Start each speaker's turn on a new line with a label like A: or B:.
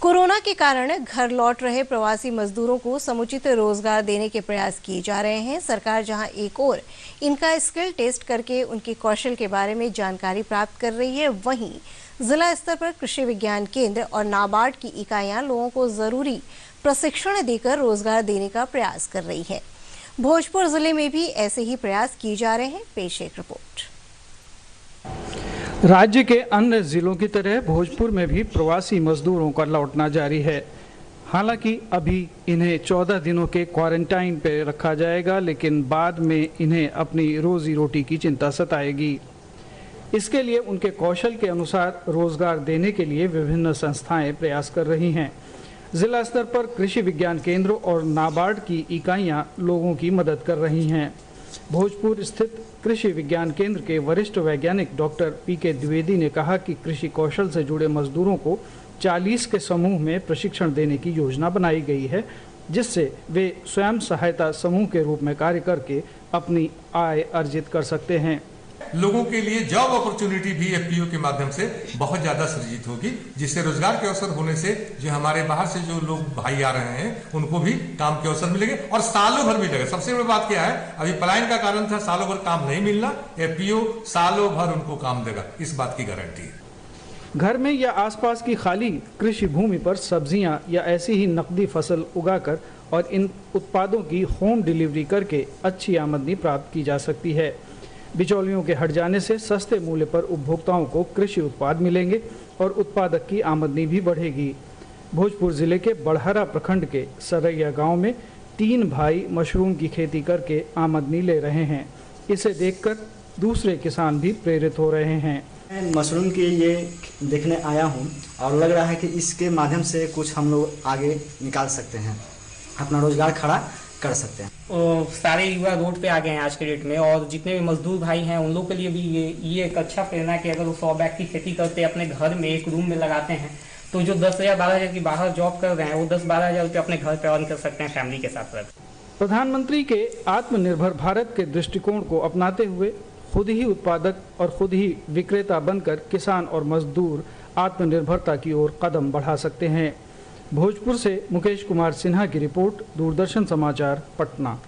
A: Corona के कारण घर लौट रहे प्रवासी मजदूरों को समुचित रोजगार देने के प्रयास किए जा रहे हैं। सरकार जहां एक ओर इनका स्किल टेस्ट करके उनके कौशल के बारे में जानकारी प्राप्त कर रही है, वहीं जिला स्तर पर कृषि विज्ञान केंद्र और नाबार्ड की इकाइयां लोगों को जरूरी प्रशिक्षण देकर रोजगार देने का प्रयास कर रही है। भोजपुर जिले में भी ऐसे ही प्रयास किए जा रहे हैं। पेश एक रिपोर्ट।
B: राज्य के अन्य जिलों की तरह भोजपुर में भी प्रवासी मजदूरों का लौटना जारी है। हालांकि अभी इन्हें 14 दिनों के क्वारंटाइन पे रखा जाएगा, लेकिन बाद में इन्हें अपनी रोजी रोटी की चिंता सताएगी। इसके लिए उनके कौशल के अनुसार रोजगार देने के लिए विभिन्न संस्थाएं प्रयास कर रही हैं। जिला स्तर पर कृषि विज्ञान केंद्रों और नाबार्ड की इकाइयां लोगों की मदद कर रही हैं। भोजपुर स्थित कृषि विज्ञान केंद्र के वरिष्ठ वैज्ञानिक डॉक्टर पीके द्विवेदी ने कहा कि कृषि कौशल से जुड़े मजदूरों को 40 के समूह में प्रशिक्षण देने की योजना बनाई गई है, जिससे वे स्वयं सहायता समूह के रूप में कार्य करके अपनी आय अर्जित कर सकते हैं।
C: लोगों के लिए जॉब अपॉर्चुनिटी भी एफपीओ के माध्यम से बहुत ज्यादा सृजित होगी, जिससे रोजगार के अवसर होने से जो हमारे बाहर से जो लोग भाई आ रहे हैं उनको भी काम के अवसर मिलेंगे और सालों भर मिलेगा। सबसे बड़ी बात क्या है, अभी पलायन का कारण था सालों भर काम नहीं मिलना, एफपीओ सालों भर उनको काम देगा, इस बात की गारंटी है।
B: घर में या आसपास की खाली कृषि भूमि पर सब्जियां या ऐसी ही नकदी फसल उगाकर और इन उत्पादों की होम डिलीवरी करके अच्छी आमदनी प्राप्त की जा सकती है। बिचौलियों के हट जाने से सस्ते मूल्य पर उपभोक्ताओं को कृषि उत्पाद मिलेंगे और उत्पादक की आमदनी भी बढ़ेगी। भोजपुर जिले के बड़हरा प्रखंड के सरैया गांव में 3 भाई मशरूम की खेती करके आमदनी ले रहे हैं। इसे देखकर दूसरे किसान भी प्रेरित हो रहे हैं।
D: मैं मशरूम के ये देखने आया हूँ और लग रहा है कि इसके माध्यम से कुछ हम लोग आगे निकाल सकते हैं, अपना रोजगार खड़ा कर सकते हैं।
E: सारे युवा रोड पे आ गए हैं आज के डेट में, और जितने भी मजदूर भाई हैं उन लोगों के लिए भी ये एक अच्छा प्रेरणा है कि अगर वो 100 बैग की खेती करते अपने घर में एक रूम में लगाते हैं तो जो 10,000 12,000 की बाहर जॉब कर रहे हैं वो 10-12 हज़ार रुपये अपने घर पे अर्न कर सकते हैं फैमिली के साथ साथ।
B: प्रधानमंत्री के आत्मनिर्भर भारत के दृष्टिकोण को अपनाते हुए खुद ही उत्पादक और खुद ही विक्रेता बनकर किसान और मजदूर आत्मनिर्भरता की ओर कदम बढ़ा सकते हैं। भोजपुर से मुकेश कुमार सिन्हा की रिपोर्ट, दूरदर्शन समाचार, पटना।